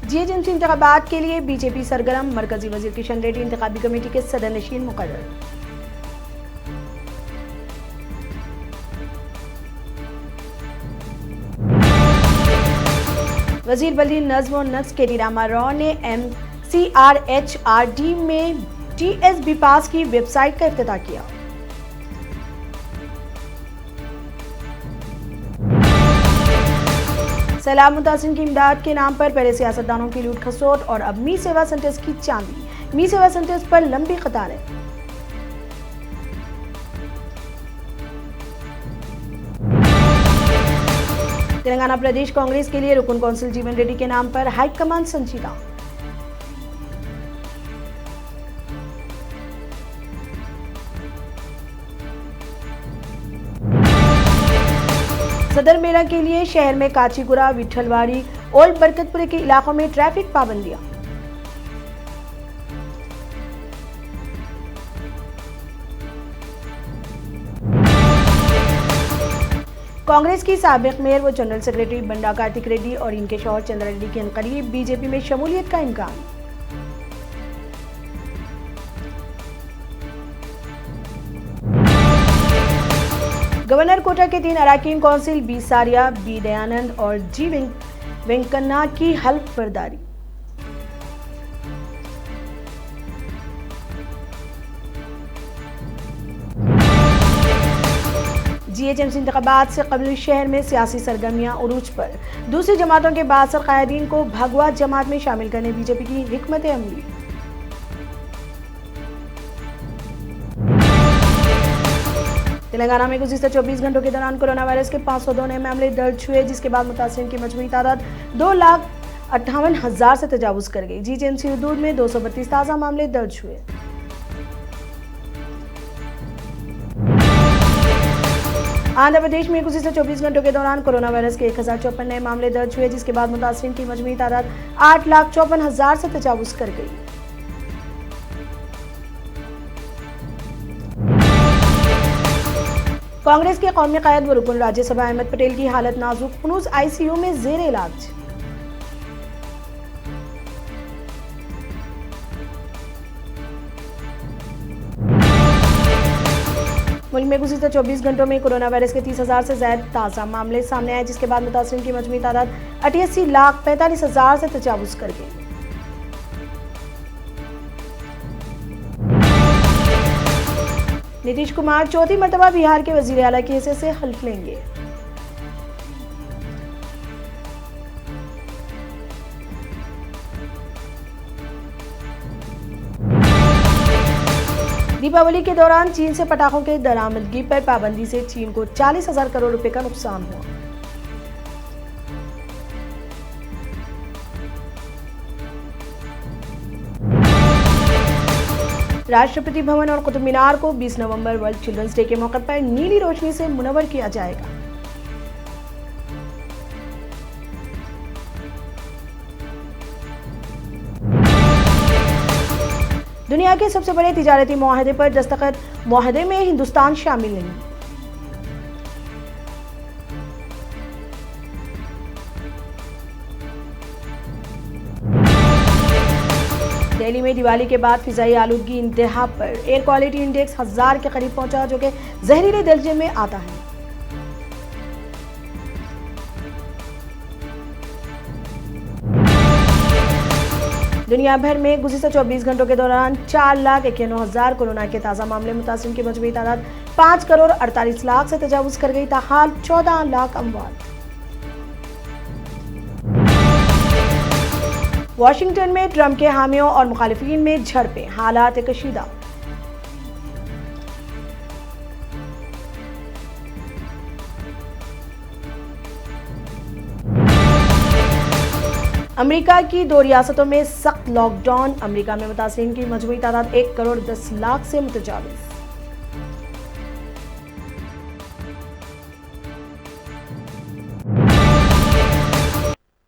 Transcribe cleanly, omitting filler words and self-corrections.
GHMC इंतखाबात के लिए बीजेपी सरगर्म, मरकजी वजीर किशन रेड्डी इंतखाबी कमेटी के सदर नशीन मुकर्रर। वजीर बल्दी नज्म और नक्श के.टी. रामा राव ने MCRHRD में TSB पास की वेबसाइट का इफ्तिताह किया। सैलाब मुतासिन की इमदाद के नाम पर पहले सियासतदानों की लूट खसोट और अब मी सेवा सेंटर्स की चांदी। मी सेवा सेंटर्स पर लंबी कतारें। तेलंगाना प्रदेश कांग्रेस के लिए रुकन कौंसिल जीवन रेड्डी के नाम पर हाईकमान संजीदा। सदर मेला के लिए शहर में काचीगुड़ा, विठलवाड़ी, ओल्ड बरकतपुरे के इलाकों में ट्रैफिक पाबंदियां। कांग्रेस की साबिक मेयर व जनरल सेक्रेटरी बंडा कार्तिक रेड्डी और इनके शौहर चंद्रा रेड्डी के अनकरीब बीजेपी में शमूलियत का इम्कान। गवर्नर कोटा के 3 अराकीन कौंसिल बी सारिया, बी दयानंद और जी वेंकन्ना की हल्फ बर्दारी। जीएचएमसी इंतखाबात से कबल शहर में सियासी सरगर्मियां उरूज पर। दूसरी जमातों के बासर कायदीन को भगवा जमात में शामिल करने बीजेपी की हिकमत अमली। तेलंगाना में गुज़िश्ता 24 घंटों के दौरान कोरोना वायरस के 502 नए मामले दर्ज हुए, जिसके बाद मुतासिरीन की मजमूई तादाद 2,58,000 से तजावुज कर गई। जीएचएमसी हदूद में 232 ताज़ा मामले दर्ज हुए। आंध्र प्रदेश में गुज़िश्ता 24 घंटों के दौरान कोरोना वायरस के 1,054 नए मामले दर्ज हुए, जिसके बाद मुतासिरीन की मजमूई तादाद 8,54,000 से तजावुज कर गई। कांग्रेस के कौमी कायद व रुकन राज्यसभा अहमद पटेल की हालत नाजुक, फुनूस आईसीयू में जेर इलाज। मुल्क में गुज़िश्ता 24 घंटों में कोरोना वायरस के 30,000 से ज्यादा ताज़ा मामले सामने आए, जिसके बाद मुतासिरीन की मजमूई तादाद 88,45,000 से तजावुज कर गई। नीतीश कुमार चौथी मर्तबा बिहार के वजीर आला की हैसियत से हल्फ लेंगे। दीपावली के दौरान चीन से पटाखों के दरामदगी पर पाबंदी से चीन को 40,000 करोड़ रुपए का नुकसान हुआ। राष्ट्रपति भवन और कुतुब मीनार को 20 नवंबर वर्ल्ड चिल्ड्रंस डे के मौके पर नीली रोशनी से मुनव्वर किया जाएगा। दुनिया के सबसे बड़े तिजारती मुआहदे पर दस्तखत, मुआहदे में हिंदुस्तान शामिल नहीं। दिल्ली में दिवाली के बाद फिजाई आलूदगी इंतहा पर। एयर क्वालिटी इंडेक्स 1000 के करीब पहुंचा, जो कि जहरीले दर्जे में आता है। दुनिया भर में गुज़िश्ता 24 घंटों के दौरान 4,91,000 कोरोना के ताज़ा मामले, मुतासिरीन की मजमूई तादाद 5,48,00,000 से तजावुज कर गई। ताहाल 14 लाख अमवात। वाशिंगटन में ट्रंप के हामियों और मुखालिफिन में झड़पें, हालात कशीदा। अमेरिका की 2 रियासतों में सख्त लॉकडाउन। अमेरिका में मुतासिरीन की मजमूई तादाद 1,10,00,000 से मुतजाविज।